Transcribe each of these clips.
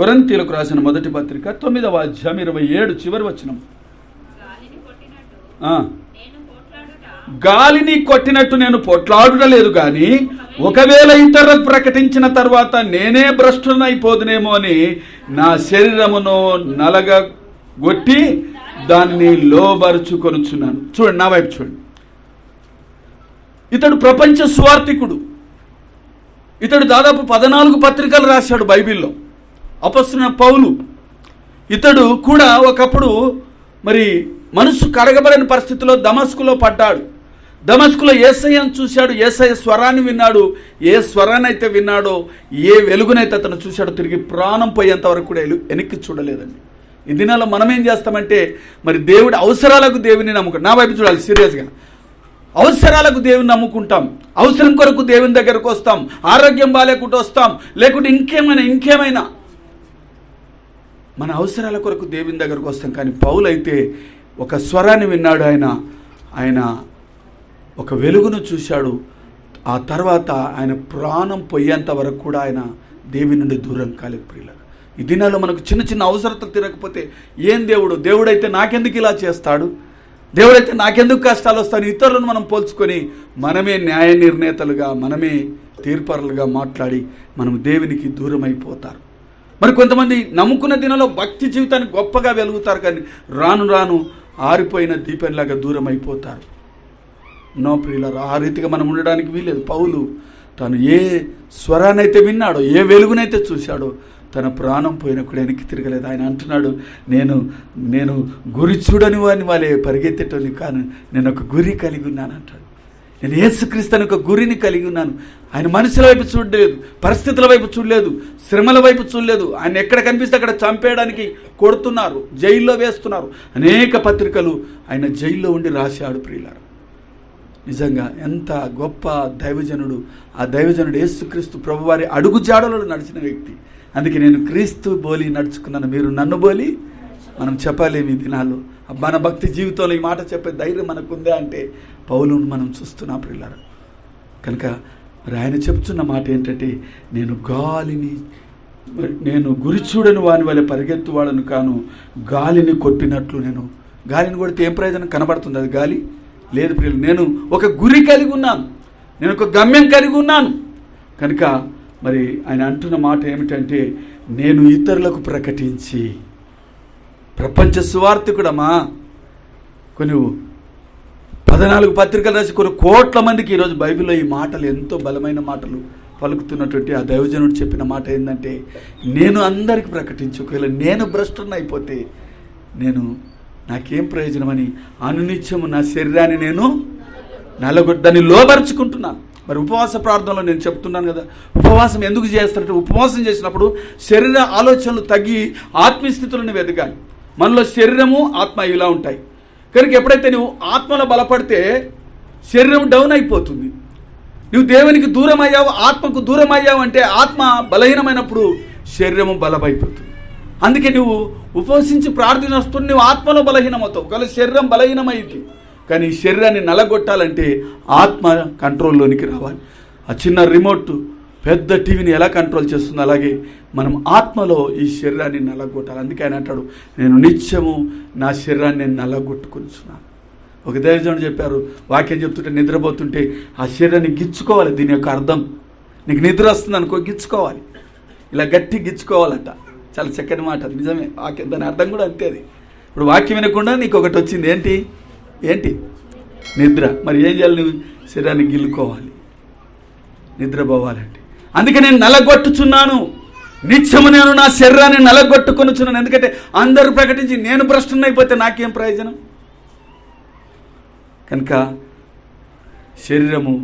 కొరింథీయులకు రాసిన మొదటి పత్రిక 9వ అధ్యాయం 27 చివరి వచనం. గాలిని కొట్టినట్టు నేను పోట్లాడలేదు కానీ ఒకవేళ ఇతరులకు ప్రకటించిన తర్వాత నేనే భ్రష్టునైపోదునేమో అని నా శరీరమును నలగొట్టి దాన్ని లోబరుచుకొనుచున్నాను. చూడండి, నా వైపు చూడండి. ఇతడు ప్రపంచ సువార్థికుడు. ఇతడు దాదాపు 14 పత్రికలు రాశాడు బైబిల్లో. అపొస్తలుడైన పౌలు. ఇతడు కూడా ఒకప్పుడు మరి మనసు కడగబడిన పరిస్థితిలో దమస్కులో పడ్డాడు. దమస్కులో యేసయ్యను చూశాడు. యేసయ్య స్వరాన్ని విన్నాడు. ఏ స్వరాన్ని అయితే విన్నాడో, ఏ వెలుగునైతే అతను చూశాడో, తిరిగి ప్రాణం పోయేంత వరకు కూడా వెనక్కి చూడలేదండి. ఈ దినాల్లో మనం ఏం చేస్తామంటే మరి దేవుడి అవసరాలకు దేవుని నమ్ముకుంటాం. నా వైపు చూడాలి సీరియస్గా. అవసరాలకు దేవుని నమ్ముకుంటాం. అవసరం కొరకు దేవుని దగ్గరకు వస్తాం. ఆరోగ్యం బాగాలేకుండా వస్తాం, లేకుంటే ఇంకేమైనా మన అవసరాల కొరకు దేవుని దగ్గరకు వస్తాం. కానీ పౌలు అయితే ఒక స్వరాన్ని విన్నాడు. ఆయన ఒక వెలుగును చూశాడు. ఆ తర్వాత ఆయన ప్రాణం పోయేంత వరకు కూడా ఆయన దేవుని నుండి దూరం కాలేదు. ప్రియులారా, ఈ దినాల్లో మనకు చిన్న చిన్న అవసరతలు తిరగకపోతే ఏం దేవుడైతే నాకెందుకు ఇలా చేస్తాడు, దేవుడైతే నాకెందుకు కష్టాలు వస్తాను, ఇతరులను మనం పోల్చుకొని మనమే న్యాయ నిర్ణేతలుగా, మనమే తీర్పరులుగా మాట్లాడి మనం దేవునికి దూరం అయిపోతారు. మరి కొంతమంది నమ్ముకున్న దినంలో భక్తి జీవితాన్ని గొప్పగా వెలుగుతారు, కానీ రాను రాను ఆరిపోయిన దీపంలాగా దూరం అయిపోతారు. నో ప్రియులారా, ఆ రీతిగా మనం ఉండడానికి వీలేదు. పౌలు తను ఏ స్వరానైతే విన్నాడో, ఏ వెలుగునైతే చూశాడో, తన ప్రాణం పోయినప్పుడు వెనక్కి తిరగలేదు. ఆయన అంటున్నాడు, నేను గురి చూడని వాడిని వాళ్ళే పరిగెత్తేటోని కాను, నేను ఒక గురి కలిగి ఉన్నాను అంటాడు. నేను యేసుక్రీస్తుని ఒక గురిని కలిగి ఉన్నాను. ఆయన మనుషుల వైపు చూడలేదు, పరిస్థితుల వైపు చూడలేదు, శ్రమల వైపు చూడలేదు. ఆయన ఎక్కడ కనిపిస్తే అక్కడ చంపేయడానికి కొడుతున్నారు, జైల్లో వేస్తున్నారు. అనేక పత్రికలు ఆయన జైల్లో ఉండి రాశాడు. ప్రియులారా, నిజంగా ఎంత గొప్ప దైవజనుడు! ఆ దైవజనుడు యేసుక్రీస్తు ప్రభువారి అడుగు జాడలలో నడిచిన వ్యక్తి. అందుకే నేను క్రీస్తు బోలి నడుచుకున్నాను, మీరు నన్ను బోలి. మనం చెప్పలేము ఈ దినాల్లో. మన భక్తి జీవితంలో ఈ మాట చెప్పే ధైర్యం మనకుందే అంటే పౌలును మనం చూస్తున్నాం ప్రియులారా. కనుక మరి ఆయన చెప్తున్న మాట ఏంటంటే, నేను గురి చూడని వాని వల్ల పరిగెత్తువాడను కాను, గాలిని కొట్టినట్లు. గాలిని కొడితే ఏం ప్రయోజనం కనబడుతుంది? అది గాలి లేదు ప్రియులు. నేను ఒక గురి కలిగి ఉన్నాను, నేను ఒక గమ్యం కలిగి ఉన్నాను. కనుక మరి ఆయన అంటున్న మాట ఏమిటంటే, నేను ఇతరులకు ప్రకటించి, ప్రపంచ సువార్థికుడమా, కొన్ని 14 పత్రికలు రాసి కొన్ని కోట్ల మందికి ఈరోజు బైబిల్లో ఈ మాటలు, ఎంతో బలమైన మాటలు పలుకుతున్నటువంటి ఆ దైవజనుడు చెప్పిన మాట ఏంటంటే, నేను అందరికి ప్రకటించి, ఒకవేళ నేను భ్రష్టుని అయిపోతే నాకేం ప్రయోజనమని అనునిత్యము నా శరీరాన్ని నేను దాన్ని లోబరుచుకుంటున్నాను. మరి ఉపవాస ప్రార్థనలో నేను చెప్తున్నాను కదా, ఉపవాసం ఎందుకు చేస్తారంటే, ఉపవాసం చేసినప్పుడు శరీర ఆలోచనలు తగ్గి ఆత్మీయ స్థితులను వెదగాలి. మనలో శరీరము ఆత్మ ఇలా ఉంటాయి. కనుక ఎప్పుడైతే నువ్వు ఆత్మలో బలపడితే శరీరం డౌన్ అయిపోతుంది. నువ్వు దేవునికి దూరం అయ్యావు, ఆత్మకు దూరం అయ్యావు అంటే ఆత్మ బలహీనమైనప్పుడు శరీరము బలమైపోతుంది. అందుకే నువ్వు ఉపవసించి ప్రార్థన వస్తుంది, నువ్వు ఆత్మలో బలహీనమవుతావు. ఒకవేళ శరీరం బలహీనమైంది, కానీ ఈ శరీరాన్ని నలగొట్టాలంటే ఆత్మ కంట్రోల్లోనికి రావాలి. ఆ చిన్న రిమోట్ పెద్ద టీవీని ఎలా కంట్రోల్ చేస్తుందో అలాగే మనం ఆత్మలో ఈ శరీరాన్ని నలగొట్టాలి. అందుకే ఆయన అంటాడు, నేను నిత్యము నా శరీరాన్ని నేను నలగొట్టుకుంటున్నాను. ఒక దైవజనుడు చెప్పారు, వాక్యం చెప్తుంటే నిద్రపోతుంటే ఆ శరీరాన్ని గిచ్చుకోవాలి. దీని యొక్క అర్థం, నీకు నిద్ర వస్తుంది అనుకో, గిచ్చుకోవాలి, ఇలా గట్టి గిచ్చుకోవాలట. చాలా చక్కని మాట, నిజమే. వాక్యం దాని అర్థం కూడా అంతే. అది ఇప్పుడు వాక్యం వినకుండా నీకు ఒకటి వచ్చింది, ఏంటి నిద్ర. మరి ఏం చేయాలి? నువ్వు శరీరాన్ని గిల్లుకోవాలి, నిద్రపోవాలంటే. అందుకే నేను నలగొట్టుచున్నాను, నిత్యము నేను నా శరీరాన్ని నలగొట్టుకొనుచున్నాను. ఎందుకంటే అందరూ ప్రకటించి నేను భ్రష్టుని అయిపోతే నాకేం ప్రయోజనం? కనుక శరీరము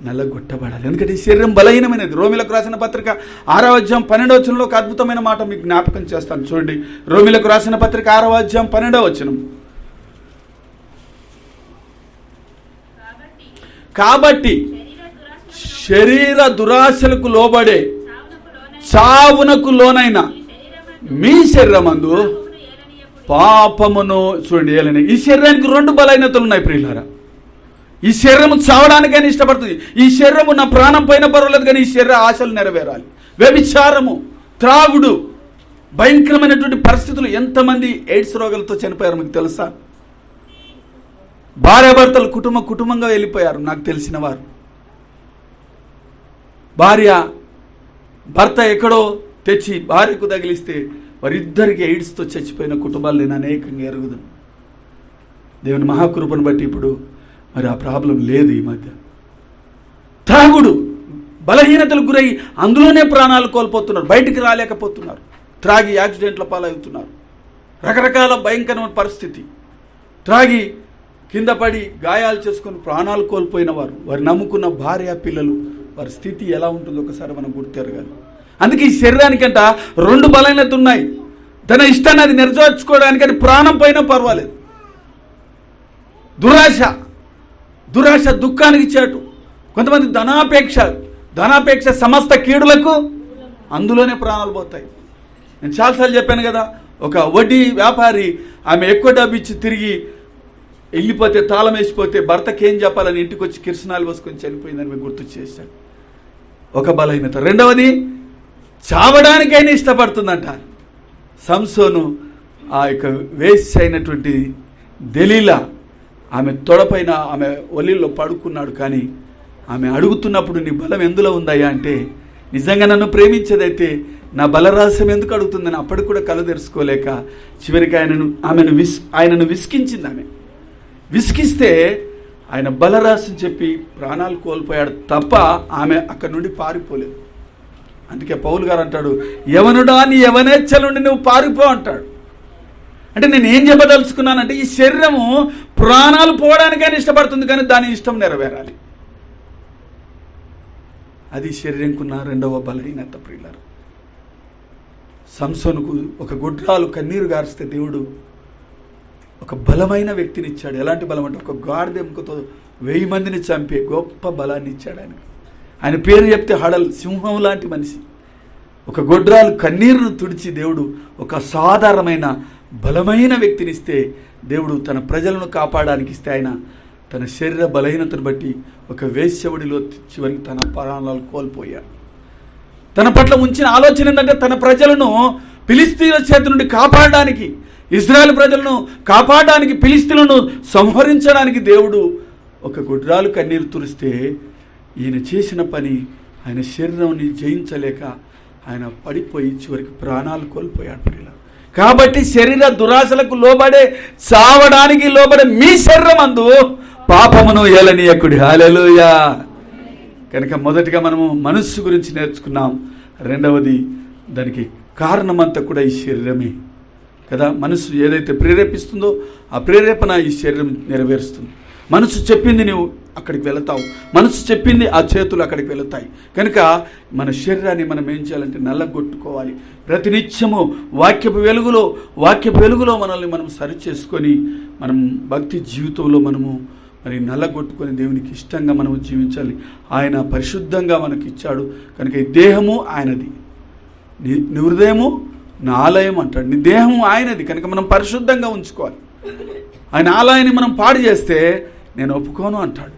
నలగొట్టబడాలి. ఎందుకంటే ఈ శరీరం బలహీనమైనది. రోమిలకు రాసిన పత్రిక 6వ అధ్యాయం 12వ వచనంలో ఒక అద్భుతమైన మాట మీకు జ్ఞాపకం చేస్తాను. చూడండి, రోమిలకు రాసిన పత్రిక 6వ అధ్యాయం 12వ వచనం. కాబట్టి శరీర దురాశలకు లోబడే చావునకు లోనైన మీ శరీరమందు పాపమును చూడండి ఏలని. ఈ శరీరానికి 2 బలహీనతలు ఉన్నాయి ప్రియులారా. ఈ శరీరము చావడానికైనా ఇష్టపడుతుంది. ఈ శరీరము నా ప్రాణం పైన పర్వాలేదు, కానీ ఈ శరీర ఆశలు నెరవేరాలి. వ్యభిచారము, త్రాగుడు, భయంకరమైనటువంటి పరిస్థితులు. ఎంతమంది ఎయిడ్స్ రోగులతో చనిపోయారు మీకు తెలుసా? భార్యాభర్తలు కుటుంబంగా వెళ్ళిపోయారు నాకు తెలిసిన వారు. భర్త ఎక్కడో తెచ్చి భార్యకు తగిలిస్తే వారిద్దరికి ఎయిడ్స్తో చచ్చిపోయిన కుటుంబాలు నేను అనేకంగా ఎరుగుదును. దేవుని మహాకృపను బట్టి ఇప్పుడు మరి ఆ ప్రాబ్లం లేదు. ఈ మధ్య త్రాగుడు బలహీనతలకు గురై అందులోనే ప్రాణాలు కోల్పోతున్నారు, బయటికి రాలేకపోతున్నారు, త్రాగి యాక్సిడెంట్ల పాలవుతున్నారు. రకరకాల భయంకరమైన పరిస్థితి. త్రాగి కింద పడి గాయాలు చేసుకొని ప్రాణాలు కోల్పోయిన వారు, వారు నమ్ముకున్న భార్య పిల్లలు, వారి స్థితి ఎలా ఉంటుందో ఒకసారి మనం గుర్తెరగాలి. అందుకే ఈ శరీరానికంట 2 బలహీనతలు ఉన్నాయి. తన ఇష్టాన్ని అది నెరవేర్చుకోవడానికి అది ప్రాణం పోయినా పర్వాలేదు. దురాశ దుఃఖానికి చేటు. కొంతమంది ధనాపేక్ష సమస్త కీడులకు, అందులోనే ప్రాణాలు పోతాయి. నేను చాలాసార్లు చెప్పాను కదా, ఒక వడ్డీ వ్యాపారి ఆమె ఎక్కువ డబ్బు ఇచ్చి తిరిగి వెళ్ళిపోతే, తాళం వేసిపోతే భర్తకి ఏం చెప్పాలని ఇంటికి వచ్చి కిరసనాలు పోసుకొని చనిపోయిందని మీకు గుర్తు చేశాను. ఒక బలహీనత. రెండవది, చావడానికైనా ఇష్టపడుతుందంట. సంసోను ఆ యొక్క వేశ్య అయినటువంటి దెలీలా ఆమె తొడపైన ఆమె ఒలిలో పడుకున్నాడు. కానీ ఆమె అడుగుతున్నప్పుడు నీ బలం ఎందులో ఉందయ్యా అంటే, నిజంగా నన్ను ప్రేమించేదైతే నా బలరహస్యం ఎందుకు అడుగుతుందని అప్పటికి కూడా కళ్ళు తెరుచుకోలేక చివరికి ఆయనను విసికించింది. ఆమె విసికిస్తే ఆయన బలరహస్యం చెప్పి ప్రాణాలు కోల్పోయాడు తప్ప ఆమె అక్కడి నుండి పారిపోలేదు. అందుకే పౌలు గారు అంటాడు, యవనుడా నీ యవనేచ్ఛల నుండి నువ్వు పారిపో అంటాడు. అంటే నేను ఏం చెప్పదలుచుకున్నానంటే, ఈ శరీరము ప్రాణాలు పోవడానికైనా ఇష్టపడుతుంది, కానీ దాని ఇష్టం నెరవేరాలి. అది శరీరంకున్న రెండవ బలహీనత. ప్రియులారా, సంసోనుకు ఒక గుడ్రాలు కన్నీరు గారిస్తే దేవుడు ఒక బలమైన వ్యక్తిని ఇచ్చాడు. ఎలాంటి బలం అంటే, ఒక గాడిద ఎముకతో 1000 మందిని చంపే గొప్ప బలాన్ని ఇచ్చాడు ఆయన పేరు చెప్తే హడల్, సింహం లాంటి మనిషి. ఒక గొడ్రాలు కన్నీరును తుడిచి దేవుడు ఒక సాధారణమైన బలమైన వ్యక్తినిస్తే, దేవుడు తన ప్రజలను కాపాడడానికి ఇస్తే, ఆయన తన శరీర బలహీనతను బట్టి ఒక వేశ్యవుడిలో చివరికి తన ప్రాణాలు కోల్పోయాడు. తన పట్ల ఉంచిన ఆలోచన ఏంటంటే, తన ప్రజలను ఫిలిస్తీన్ల చేతి నుండి కాపాడడానికి, ఇజ్రాయెల్ ప్రజలను కాపాడడానికి, ఫిలిస్తీన్లను సంహరించడానికి దేవుడు ఒక గుడ్రాలు కన్నీరు తురిస్తే, ఈయన చేసిన పని ఆయన శరీరాన్ని జయించలేక ఆయన పడిపోయి చివరికి ప్రాణాలు కోల్పోయాడు. కాబట్టి శరీర దురాశలకు లోబడే, చావడానికి లోబడే మీ శరీరం అందు పాపమును ఏలనీయకుడి. హల్లెలూయా. కనుక మొదటిగా మనము మనస్సు గురించి నేర్చుకున్నాం. రెండవది, దానికి కారణమంతా కూడా ఈ శరీరమే కదా. మనసు ఏదైతే ప్రేరేపిస్తుందో ఆ ప్రేరేపణ ఈ శరీరం నెరవేరుస్తుంది. మనసు చెప్పింది నువ్వు అక్కడికి వెళతావు, మనసు చెప్పింది ఆ చేతులు అక్కడికి వెళతాయి. కనుక మన శరీరాన్ని మనం ఏం చేయాలంటే నల్లగొట్టుకోవాలి. ప్రతినిత్యము వాక్యపు వెలుగులో మనల్ని మనం సరిచేసుకొని మనం భక్తి జీవితంలో మనము మరి నల్లగొట్టుకొని దేవునికి ఇష్టంగా మనము జీవించాలి. ఆయన పరిశుద్ధంగా మనకి ఇచ్చాడు కనుక ఈ దేహము ఆయనది, నీ హృదయము నా ఆలయం అంటాడు. నీ దేహము ఆయనది కనుక మనం పరిశుద్ధంగా ఉంచుకోవాలి. ఆయన ఆలయాన్ని మనం పాడు చేస్తే నేను ఒప్పుకోను అంటాడు.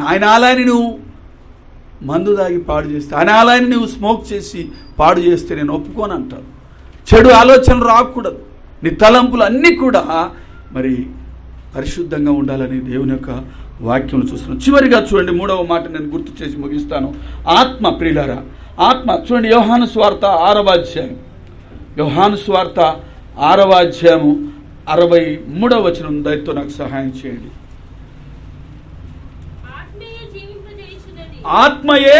ఆయన ఆలయాన్ని నువ్వు మందు దాగి పాడు చేస్తే, ఆయన ఆలయాన్ని నువ్వు స్మోక్ చేసి పాడు చేస్తే నేను ఒప్పుకోను అంటాడు. చెడు ఆలోచనలు రాకూడదు. నీ తలంపులు అన్నీ కూడా మరి పరిశుద్ధంగా ఉండాలని దేవుని యొక్క వాక్యం చూస్తున్నాం. చివరిగా చూడండి, 3వ మాట నేను గుర్తు చేసి ముగిస్తాను. ఆత్మ. ప్రియులారా, ఆత్మ చూడండి, యోహాను సువార్త 6వ అధ్యాయం, యోహాను సువార్త 6వ అధ్యాయము 63వ వచనం. దయతో నాకు సహాయం చేయండి. ఆత్మయే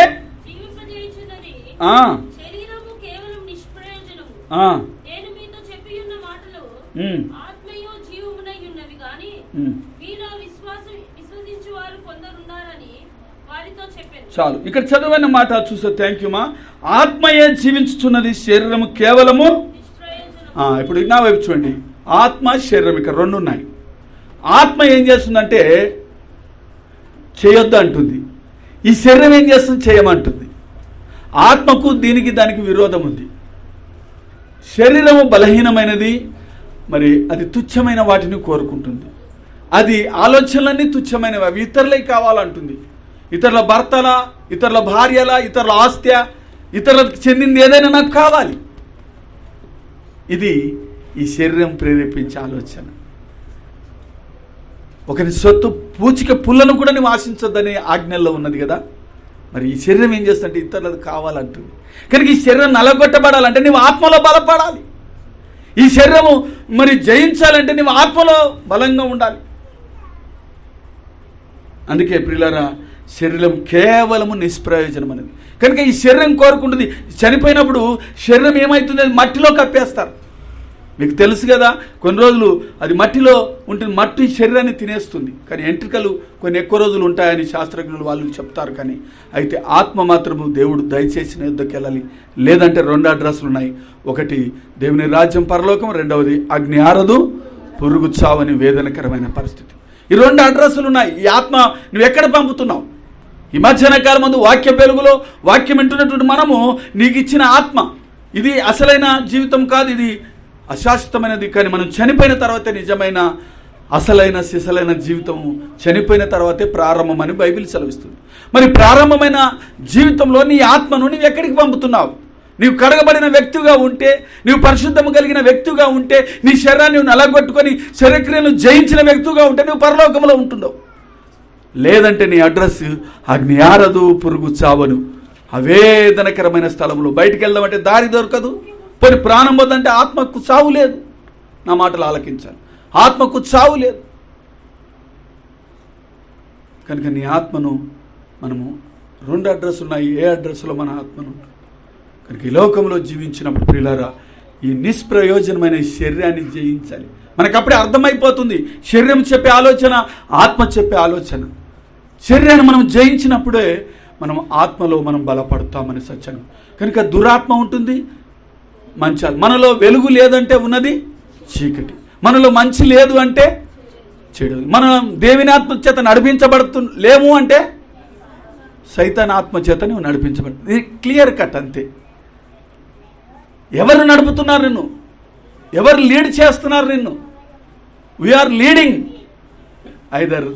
చాలు, ఇక్కడ చదువైన మాట చూసే. థ్యాంక్ యూ మా. ఆత్మయే జీవించుచున్నది, శరీరము కేవలము. ఇప్పుడు నా వైపు చూడండి, ఆత్మ శరీరం ఇక్కడ 2 ఉన్నాయి. ఆత్మ ఏం చేస్తుందంటే చేయొద్దు అంటుంది, ఈ శరీరం ఏం చేస్తుంది, చేయమంటుంది. ఆత్మకు దానికి విరోధం ఉంది. శరీరము బలహీనమైనది, మరి అది తుచ్చమైన వాటిని కోరుకుంటుంది. అది ఆలోచనలన్నీ తుచ్చమైనవి, అవి ఇతరులకి కావాలంటుంది. ఇతరుల భర్తల, ఇతరుల భార్యల, ఇతరుల ఆస్తి, ఇతరులకు చెందింది ఏదైనా నాకు కావాలి. ఇది ఈ శరీరం ప్రేరేపించే ఆలోచన. ఒకరి సొత్తు పూచిక పుల్లను కూడా నువ్వు ఆశించొద్దని ఆజ్ఞల్లో ఉన్నది కదా. మరి ఈ శరీరం ఏం చేస్తుంటే ఇతరులకు కావాలంటుంది. కనుక ఈ శరీరం నలగొట్టబడాలంటే నువ్వు ఆత్మలో బలపడాలి. ఈ శరీరము మరి జయించాలంటే నువ్వు ఆత్మలో బలంగా ఉండాలి. అందుకే ప్రియులారా, శరీరం కేవలము నిష్ప్రయోజనం అనేది. కనుక ఈ శరీరం కోరుకుంటుంది. చనిపోయినప్పుడు శరీరం ఏమవుతుంది, అది మట్టిలో కప్పేస్తారు. మీకు తెలుసు కదా, కొన్ని రోజులు అది మట్టిలో ఉంటుంది, మట్టి శరీరాన్ని తినేస్తుంది. కానీ ఎంట్రికలు కొన్ని ఎక్కువ రోజులు ఉంటాయని శాస్త్రజ్ఞులు వాళ్ళు చెప్తారు. కానీ అయితే ఆత్మ మాత్రము దేవుడు దయచేసిన యుద్ధకి వెళ్ళాలి. లేదంటే 2 అడ్రస్లు ఉన్నాయి. ఒకటి దేవుని రాజ్యం పరలోకం, రెండవది అగ్ని ఆరదు పురుగు చావని వేదనకరమైన పరిస్థితి. ఈ 2 అడ్రస్లు ఉన్నాయి. ఈ ఆత్మ నువ్వు ఎక్కడ పంపుతున్నావు? ఈ మధ్యాహ్న కాలం ముందు వాక్య వెలుగులో వాక్యం వింటున్నటువంటి మనము నీకు ఇచ్చిన ఆత్మ ఇది అసలైన జీవితం కాదు, ఇది అశాశ్వతమైనది. కానీ మనం చనిపోయిన తర్వాతే నిజమైన అసలైన సిసలైన జీవితము చనిపోయిన తర్వాతే ప్రారంభమని బైబిల్ సెలవిస్తుంది. మరి ప్రారంభమైన జీవితంలో నీ ఆత్మను నీవు ఎక్కడికి పంపుతున్నావు? నీవు కడగబడిన వ్యక్తిగా ఉంటే, నీవు పరిశుద్ధము కలిగిన వ్యక్తిగా ఉంటే, నీ శరీరాన్ని నలగొట్టుకొని శరీరక్రియలను జయించిన వ్యక్తిగా ఉంటే నువ్వు పరలోకంలో ఉంటున్నావు. లేదంటే నీ అడ్రస్ అగ్ని ఆరదు పురుగు చావను అవేదనకరమైన స్థలంలో. బయటికి వెళ్దామంటే దారి దొరకదు. పోనీ ప్రాణం పోదంటే ఆత్మకు చావు లేదు. నా మాటలు ఆలకించాలి. ఆత్మకు చావు లేదు. కనుక నీ ఆత్మను మనము 2 అడ్రస్లు ఉన్నాయి. ఏ అడ్రస్లో మన ఆత్మను? కనుక ఈ లోకంలో జీవించినప్పుడు ప్రియులారా, ఈ నిష్ప్రయోజనమైన శరీరాన్ని జయించాలి. మనకు అప్పుడే అర్థమైపోతుంది శరీరం చెప్పే ఆలోచన, ఆత్మ చెప్పే ఆలోచన. శరీరాన్ని మనం జయించినప్పుడే మనం ఆత్మలో మనం బలపడతామని సత్యం. కనుక దురాత్మ ఉంటుంది, మంచి. మనలో వెలుగు లేదంటే ఉన్నది చీకటి. మనలో మంచి లేదు అంటే చెడు. మనం దేవుని ఆత్మ చేత లేము అంటే సైతాన్ ఆత్మ చేత నువ్వు నడిపించబడుతుంది. ఇది క్లియర్ కట్ అంతే. ఎవరు నడుపుతున్నారు నిన్ను? ఎవరు లీడ్ చేస్తున్నారు నిన్ను? We are leading either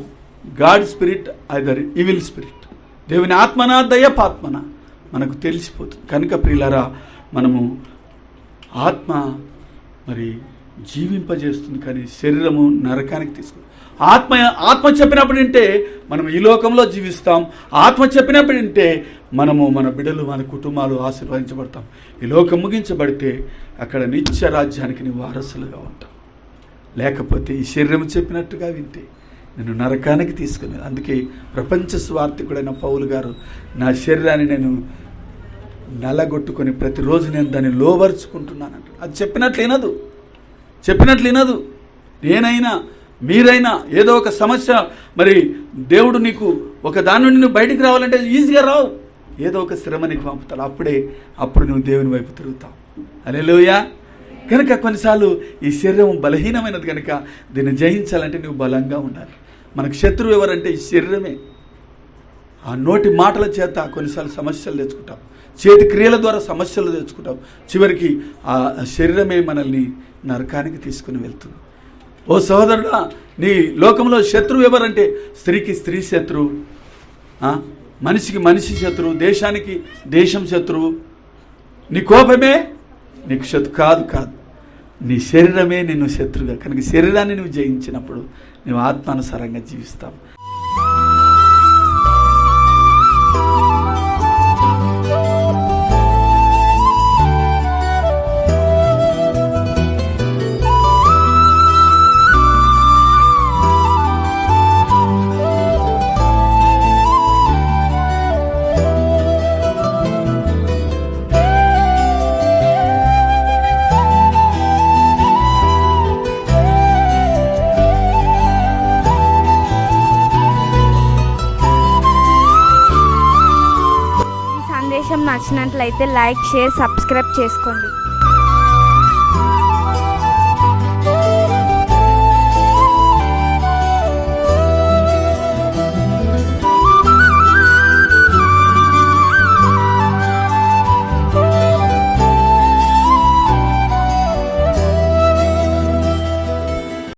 god spirit, either evil spirit. దేవుని ఆత్మనా దయ్యపాత్మన మనకు తెలిసిపోతుంది. కనుక ప్రియులారా, మనము ఆత్మ మరి జీవింపజేస్తుంది, కానీ శరీరము నరకానికి తీసుకుంది. ఆత్మ చెప్పినప్పుడు వింటే మనం ఈ లోకంలో జీవిస్తాం. ఆత్మ చెప్పినప్పుడు వింటే మనము, మన బిడ్డలు, మన కుటుంబాలు ఆశీర్వదించబడతాం. ఈ లోకం ముగించబడితే అక్కడ నిత్య రాజ్యానికి నీవు వారసులుగా ఉంటాం. లేకపోతే ఈ శరీరం చెప్పినట్టుగా వింటే నేను నరకానికి తీసుకుని. అందుకే ప్రపంచ స్వార్థికుడైన పౌలు గారు, నా శరీరాన్ని నేను నలగొట్టుకొని ప్రతిరోజు నేను దాన్ని లోబరుచుకుంటున్నానంట. అది చెప్పినట్లు వినదు. నేనైనా మీరైనా ఏదో ఒక సమస్య, మరి దేవుడు నీకు ఒక దాని నుండి నువ్వు బయటికి రావాలంటే ఈజీగా రావు. ఏదో ఒక శ్రమ నీకు పంపుతాడు. అప్పుడు నువ్వు దేవుని వైపు తిరుగుతావు. హల్లెలూయా. కనుక కొన్నిసార్లు ఈ శరీరం బలహీనమైనది. కనుక దీన్ని జయించాలంటే నువ్వు బలంగా ఉండాలి. మనకు శత్రువు ఎవరంటే ఈ శరీరమే. ఆ నోటి మాటల చేత కొన్నిసార్లు సమస్యలు తెచ్చుకుంటాం. చేతి క్రియల ద్వారా సమస్యలు తెచ్చుకుంటాం. చివరికి ఆ శరీరమే మనల్ని నరకానికి తీసుకుని వెళ్తుంది. ఓ సహోదరుడా, నీ లోకంలో శత్రువు ఎవరంటే స్త్రీకి స్త్రీ శత్రువు, మనిషికి మనిషి శత్రువు, దేశానికి దేశం శత్రువు. నీ కోపమే నీకు శత్రు కాదు. నీ శరీరమే నిన్ను శత్రువుగా. కనుక శరీరాన్ని నువ్వు జయించినప్పుడు నువ్వు ఆత్మానుసారంగా జీవిస్తావు. నచ్చినట్లయితే లైక్, షేర్, సబ్స్క్రైబ్ చేసుకోండి.